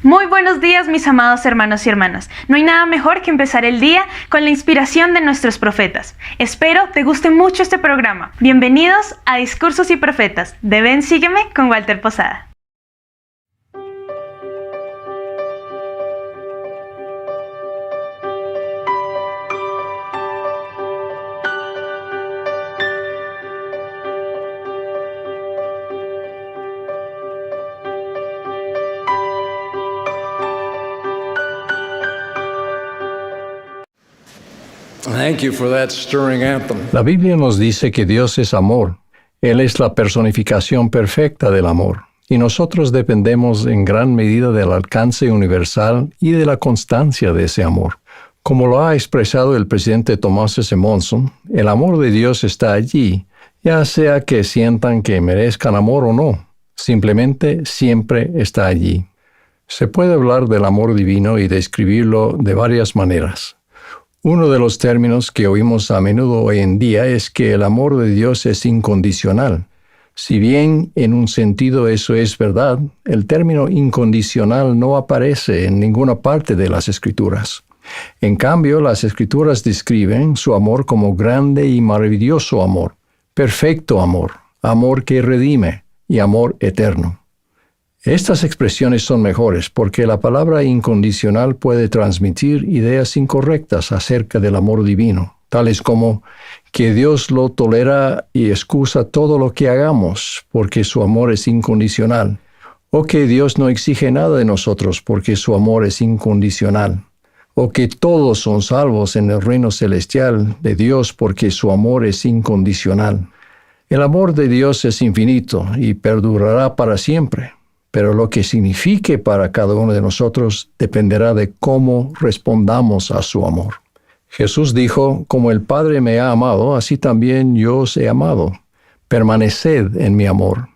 Muy buenos días, mis amados hermanos y hermanas. No hay nada mejor que empezar el día con la inspiración de nuestros profetas. Espero te guste mucho este programa. Bienvenidos a Discursos y Profetas de Ven Sígueme con Walter Posada. Thank you for that stirring anthem. La Biblia nos dice que Dios es amor. Él es la personificación perfecta del amor. Y nosotros dependemos en gran medida del alcance universal y de la constancia de ese amor. Como lo ha expresado el presidente Thomas S. Monson, el amor de Dios está allí, ya sea que sientan que merezcan amor o no. Simplemente siempre está allí. Se puede hablar del amor divino y describirlo de varias maneras. Uno de los términos que oímos a menudo hoy en día es que el amor de Dios es incondicional. Si bien en un sentido eso es verdad, el término incondicional no aparece en ninguna parte de las Escrituras. En cambio, las Escrituras describen su amor como grande y maravilloso amor, perfecto amor, amor que redime y amor eterno. Estas expresiones son mejores porque la palabra incondicional puede transmitir ideas incorrectas acerca del amor divino, tales como que Dios lo tolera y excusa todo lo que hagamos porque su amor es incondicional, o que Dios no exige nada de nosotros porque su amor es incondicional, o que todos son salvos en el reino celestial de Dios porque su amor es incondicional. El amor de Dios es infinito y perdurará para siempre. Pero lo que signifique para cada uno de nosotros dependerá de cómo respondamos a su amor. Jesús dijo, como el Padre me ha amado, así también yo os he amado. Permaneced en mi amor.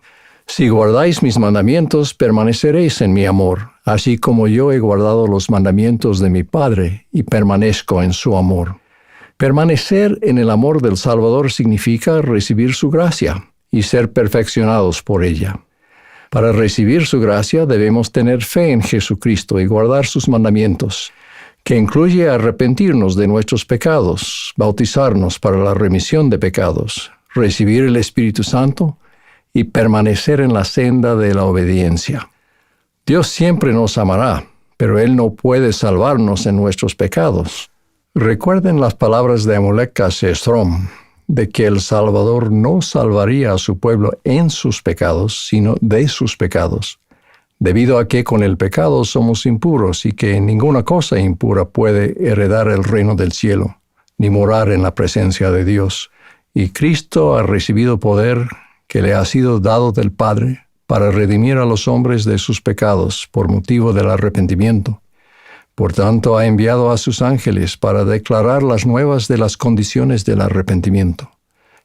Si guardáis mis mandamientos, permaneceréis en mi amor, así como yo he guardado los mandamientos de mi Padre y permanezco en su amor. Permanecer en el amor del Salvador significa recibir su gracia y ser perfeccionados por ella. Para recibir su gracia debemos tener fe en Jesucristo y guardar sus mandamientos, que incluye arrepentirnos de nuestros pecados, bautizarnos para la remisión de pecados, recibir el Espíritu Santo y permanecer en la senda de la obediencia. Dios siempre nos amará, pero Él no puede salvarnos en nuestros pecados. Recuerden las palabras de Amalek Sestrom, de que el Salvador no salvaría a su pueblo en sus pecados, sino de sus pecados, debido a que con el pecado somos impuros y que ninguna cosa impura puede heredar el reino del cielo, ni morar en la presencia de Dios. Y Cristo ha recibido poder que le ha sido dado del Padre para redimir a los hombres de sus pecados por motivo del arrepentimiento. Por tanto, ha enviado a sus ángeles para declarar las nuevas de las condiciones del arrepentimiento,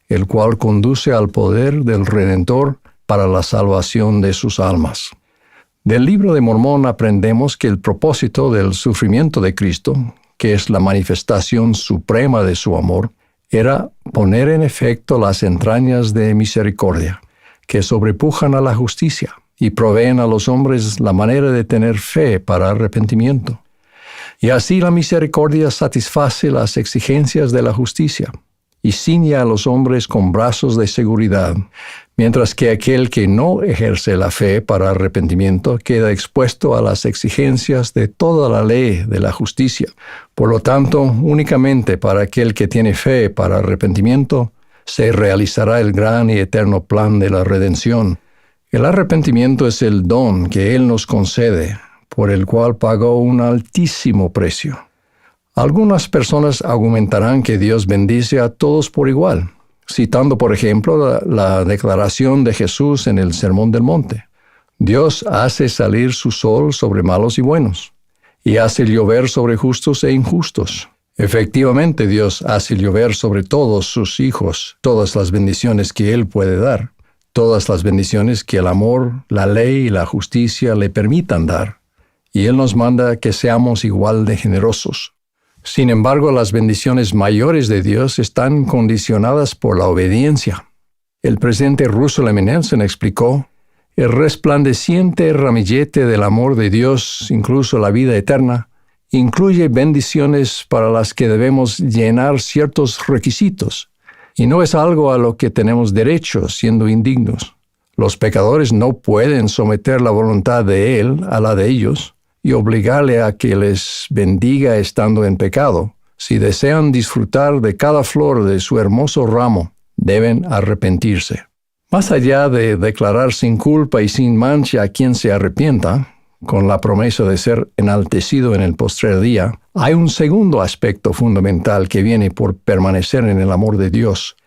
el cual conduce al poder del Redentor para la salvación de sus almas. Del Libro de Mormón aprendemos que el propósito del sufrimiento de Cristo, que es la manifestación suprema de su amor, era poner en efecto las entrañas de misericordia, que sobrepujan a la justicia y proveen a los hombres la manera de tener fe para arrepentimiento. Y así la misericordia satisface las exigencias de la justicia y ciñe a los hombres con brazos de seguridad, mientras que aquel que no ejerce la fe para arrepentimiento queda expuesto a las exigencias de toda la ley de la justicia. Por lo tanto, únicamente para aquel que tiene fe para arrepentimiento se realizará el gran y eterno plan de la redención. El arrepentimiento es el don que Él nos concede, por el cual pagó un altísimo precio. Algunas personas argumentarán que Dios bendice a todos por igual, citando por ejemplo la declaración de Jesús en el Sermón del Monte. Dios hace salir su sol sobre malos y buenos, y hace llover sobre justos e injustos. Efectivamente, Dios hace llover sobre todos sus hijos todas las bendiciones que Él puede dar, todas las bendiciones que el amor, la ley y la justicia le permitan dar. Y Él nos manda que seamos igual de generosos. Sin embargo, las bendiciones mayores de Dios están condicionadas por la obediencia. El presidente Russell M. Nelson explicó, El resplandeciente ramillete del amor de Dios, incluso la vida eterna, incluye bendiciones para las que debemos llenar ciertos requisitos, y no es algo a lo que tenemos derecho siendo indignos. Los pecadores no pueden someter la voluntad de Él a la de ellos y obligarle a que les bendiga estando en pecado. Si desean disfrutar de cada flor de su hermoso ramo, deben arrepentirse. Más allá de declarar sin culpa y sin mancha a quien se arrepienta, con la promesa de ser enaltecido en el postrer día, hay un segundo aspecto fundamental que viene por permanecer en el amor de Dios.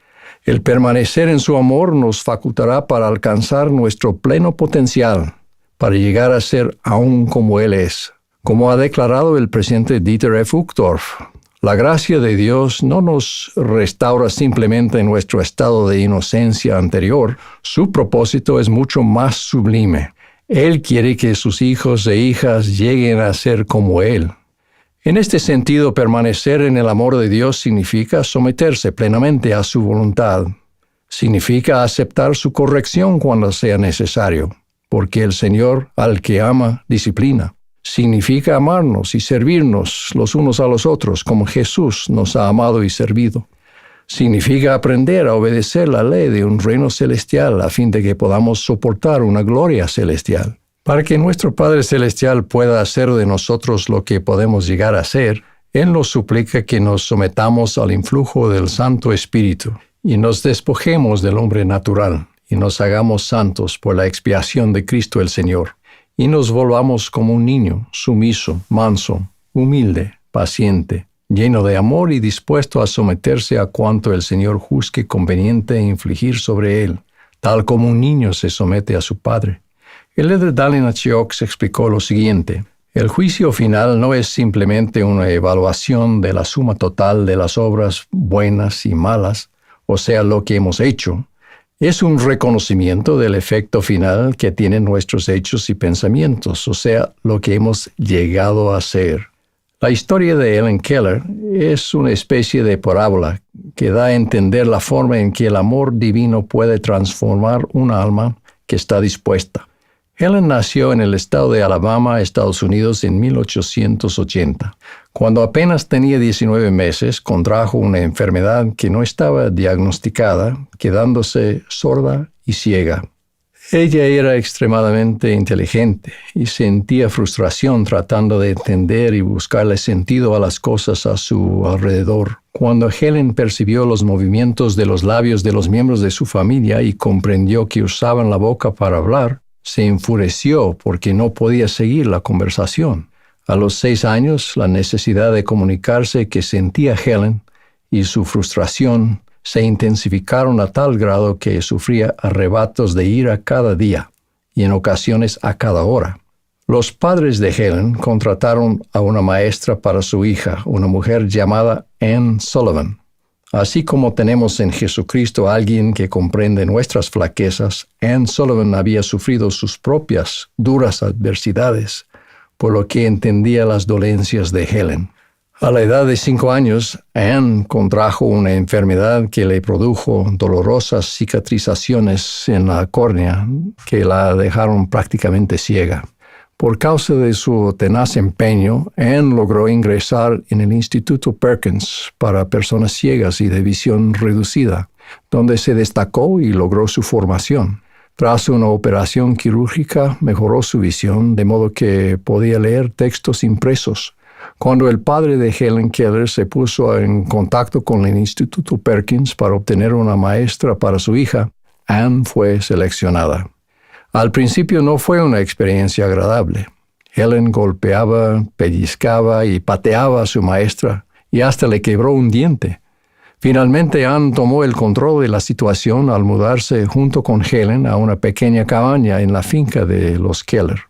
El permanecer en su amor nos facultará para alcanzar nuestro pleno potencial, para llegar a ser aún como Él es. Como ha declarado el presidente Dieter F. Uchtdorf, la gracia de Dios no nos restaura simplemente en nuestro estado de inocencia anterior. Su propósito es mucho más sublime. Él quiere que sus hijos e hijas lleguen a ser como Él. En este sentido, permanecer en el amor de Dios significa someterse plenamente a su voluntad. Significa aceptar su corrección cuando sea necesario, porque el Señor al que ama disciplina. Significa amarnos y servirnos los unos a los otros como Jesús nos ha amado y servido. Significa aprender a obedecer la ley de un reino celestial a fin de que podamos soportar una gloria celestial. Para que nuestro Padre Celestial pueda hacer de nosotros lo que podemos llegar a ser, Él nos suplica que nos sometamos al influjo del Santo Espíritu y nos despojemos del hombre natural y nos hagamos santos por la expiación de Cristo el Señor y nos volvamos como un niño, sumiso, manso, humilde, paciente, lleno de amor y dispuesto a someterse a cuanto el Señor juzgue conveniente infligir sobre él, tal como un niño se somete a su padre. El líder Dallin H. explicó lo siguiente: el juicio final no es simplemente una evaluación de la suma total de las obras buenas y malas, o sea, lo que hemos hecho. Es un reconocimiento del efecto final que tienen nuestros hechos y pensamientos, o sea, lo que hemos llegado a ser. La historia de Helen Keller es una especie de parábola que da a entender la forma en que el amor divino puede transformar un alma que está dispuesta. Helen nació en el estado de Alabama, Estados Unidos, en 1880. Cuando apenas tenía 19 meses, contrajo una enfermedad que no estaba diagnosticada, quedándose sorda y ciega. Ella era extremadamente inteligente y sentía frustración tratando de entender y buscarle sentido a las cosas a su alrededor. Cuando Helen percibió los movimientos de los labios de los miembros de su familia y comprendió que usaban la boca para hablar, se enfureció porque no podía seguir la conversación. A los 6 años, la necesidad de comunicarse que sentía Helen y su frustración se intensificaron a tal grado que sufría arrebatos de ira cada día y en ocasiones a cada hora. Los padres de Helen contrataron a una maestra para su hija, una mujer llamada Anne Sullivan. Así como tenemos en Jesucristo a alguien que comprende nuestras flaquezas, Anne Sullivan había sufrido sus propias duras adversidades, por lo que entendía las dolencias de Helen. A la edad de 5 años, Anne contrajo una enfermedad que le produjo dolorosas cicatrizaciones en la córnea que la dejaron prácticamente ciega. Por causa de su tenaz empeño, Anne logró ingresar en el Instituto Perkins para personas ciegas y de visión reducida, donde se destacó y logró su formación. Tras una operación quirúrgica, mejoró su visión, de modo que podía leer textos impresos. Cuando el padre de Helen Keller se puso en contacto con el Instituto Perkins para obtener una maestra para su hija, Anne fue seleccionada. Al principio no fue una experiencia agradable. Helen golpeaba, pellizcaba y pateaba a su maestra y hasta le quebró un diente. Finalmente Anne tomó el control de la situación al mudarse junto con Helen a una pequeña cabaña en la finca de los Keller.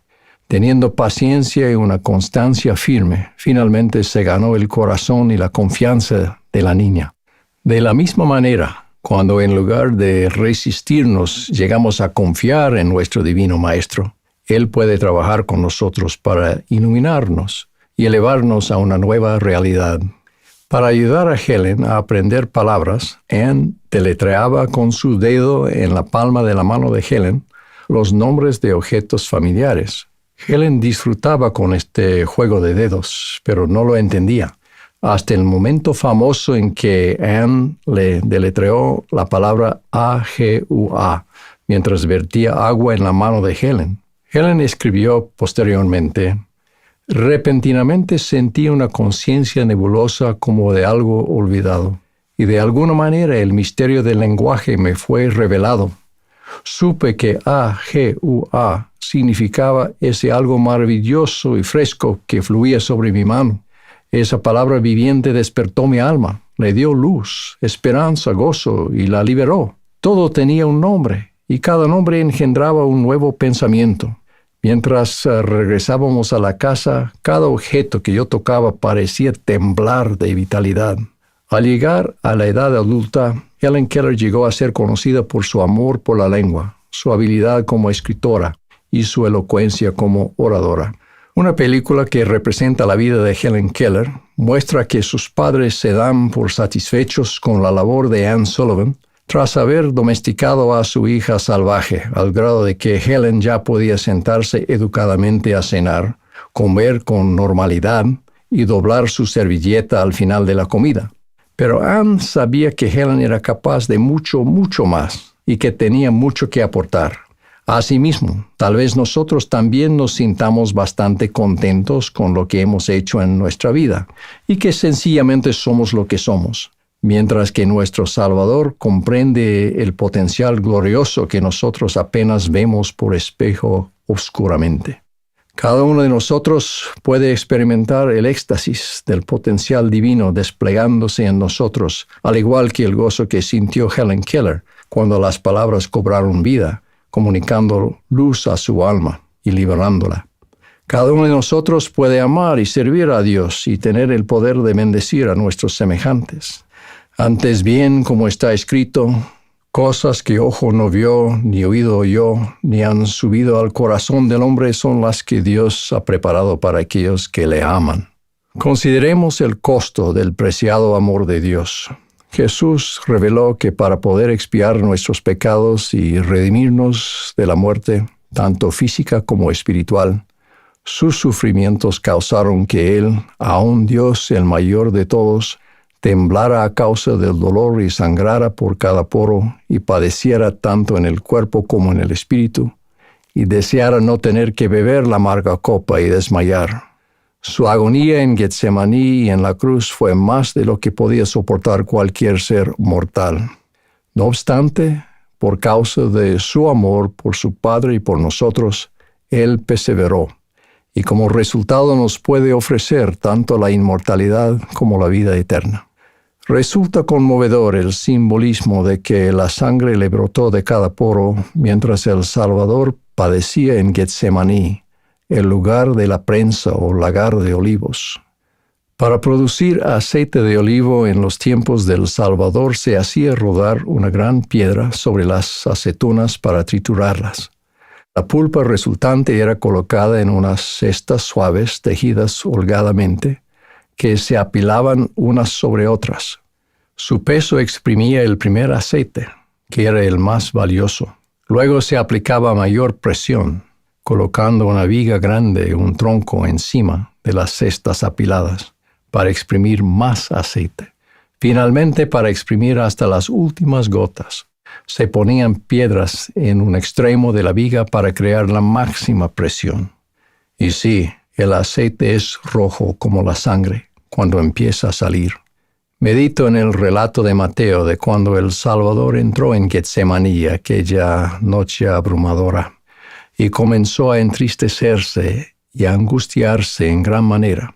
Teniendo paciencia y una constancia firme, finalmente se ganó el corazón y la confianza de la niña. De la misma manera, cuando en lugar de resistirnos llegamos a confiar en nuestro Divino Maestro, Él puede trabajar con nosotros para iluminarnos y elevarnos a una nueva realidad. Para ayudar a Helen a aprender palabras, Anne deletreaba con su dedo en la palma de la mano de Helen los nombres de objetos familiares. Helen disfrutaba con este juego de dedos, pero no lo entendía, hasta el momento famoso en que Anne le deletreó la palabra AGUA mientras vertía agua en la mano de Helen. Helen escribió posteriormente: repentinamente sentí una conciencia nebulosa como de algo olvidado, y de alguna manera el misterio del lenguaje me fue revelado. Supe que AGUA significaba ese algo maravilloso y fresco que fluía sobre mi mano. Esa palabra viviente despertó mi alma, le dio luz, esperanza, gozo y la liberó. Todo tenía un nombre, y cada nombre engendraba un nuevo pensamiento. Mientras regresábamos a la casa, cada objeto que yo tocaba parecía temblar de vitalidad. Al llegar a la edad adulta, Helen Keller llegó a ser conocida por su amor por la lengua, su habilidad como escritora y su elocuencia como oradora. Una película que representa la vida de Helen Keller muestra que sus padres se dan por satisfechos con la labor de Anne Sullivan tras haber domesticado a su hija salvaje, al grado de que Helen ya podía sentarse educadamente a cenar, comer con normalidad y doblar su servilleta al final de la comida. Pero Anne sabía que Helen era capaz de mucho, mucho más y que tenía mucho que aportar. Asimismo, tal vez nosotros también nos sintamos bastante contentos con lo que hemos hecho en nuestra vida y que sencillamente somos lo que somos, mientras que nuestro Salvador comprende el potencial glorioso que nosotros apenas vemos por espejo oscuramente. Cada uno de nosotros puede experimentar el éxtasis del potencial divino desplegándose en nosotros, al igual que el gozo que sintió Helen Keller cuando las palabras cobraron vida, comunicando luz a su alma y liberándola. Cada uno de nosotros puede amar y servir a Dios y tener el poder de bendecir a nuestros semejantes. Antes bien, como está escrito, cosas que ojo no vio, ni oído oyó, ni han subido al corazón del hombre son las que Dios ha preparado para aquellos que le aman. Consideremos el costo del preciado amor de Dios. Jesús reveló que para poder expiar nuestros pecados y redimirnos de la muerte, tanto física como espiritual, sus sufrimientos causaron que Él, aun Dios el mayor de todos, temblara a causa del dolor y sangrara por cada poro y padeciera tanto en el cuerpo como en el espíritu, y deseara no tener que beber la amarga copa y desmayar. Su agonía en Getsemaní y en la cruz fue más de lo que podía soportar cualquier ser mortal. No obstante, por causa de su amor por su Padre y por nosotros, Él perseveró, y como resultado nos puede ofrecer tanto la inmortalidad como la vida eterna. Resulta conmovedor el simbolismo de que la sangre le brotó de cada poro mientras el Salvador padecía en Getsemaní, el lugar de la prensa o lagar de olivos. Para producir aceite de olivo en los tiempos del Salvador se hacía rodar una gran piedra sobre las aceitunas para triturarlas. La pulpa resultante era colocada en unas cestas suaves tejidas holgadamente, que se apilaban unas sobre otras. Su peso exprimía el primer aceite, que era el más valioso. Luego se aplicaba mayor presión, colocando una viga grande, un tronco encima de las cestas apiladas, para exprimir más aceite. Finalmente, para exprimir hasta las últimas gotas, se ponían piedras en un extremo de la viga para crear la máxima presión. Y sí, el aceite es rojo como la sangre cuando empieza a salir. Medito en el relato de Mateo de cuando el Salvador entró en Getsemaní aquella noche abrumadora y comenzó a entristecerse y a angustiarse en gran manera.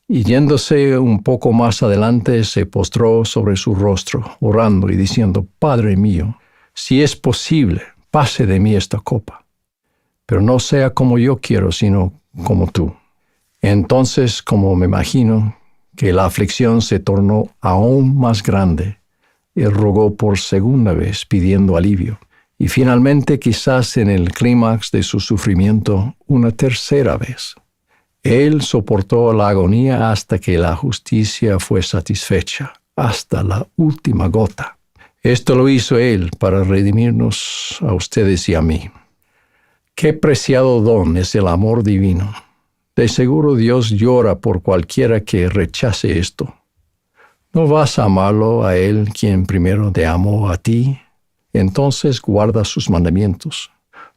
Y yéndose un poco más adelante, se postró sobre su rostro, orando y diciendo: Padre mío, si es posible, pase de mí esta copa, pero no sea como yo quiero, sino como tú. Entonces, como me imagino que la aflicción se tornó aún más grande, él rogó por segunda vez, pidiendo alivio. Y finalmente, quizás en el clímax de su sufrimiento, una tercera vez. Él soportó la agonía hasta que la justicia fue satisfecha, hasta la última gota. Esto lo hizo Él para redimirnos a ustedes y a mí. Qué preciado don es el amor divino. De seguro Dios llora por cualquiera que rechace esto. ¿No vas a amarlo a Él quien primero te amó a ti? Entonces guarda sus mandamientos.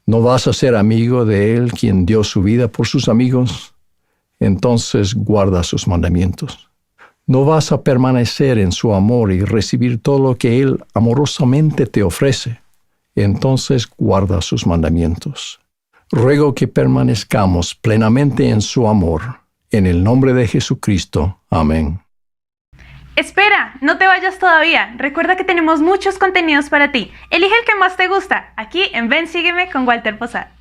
¿No vas a ser amigo de Él quien dio su vida por sus amigos? Entonces guarda sus mandamientos. ¿No vas a permanecer en su amor y recibir todo lo que Él amorosamente te ofrece? Entonces guarda sus mandamientos. Ruego que permanezcamos plenamente en su amor. En el nombre de Jesucristo. Amén. Espera, no te vayas todavía. Recuerda que tenemos muchos contenidos para ti. Elige el que más te gusta, aquí en Ven, Sígueme con Walter Posada.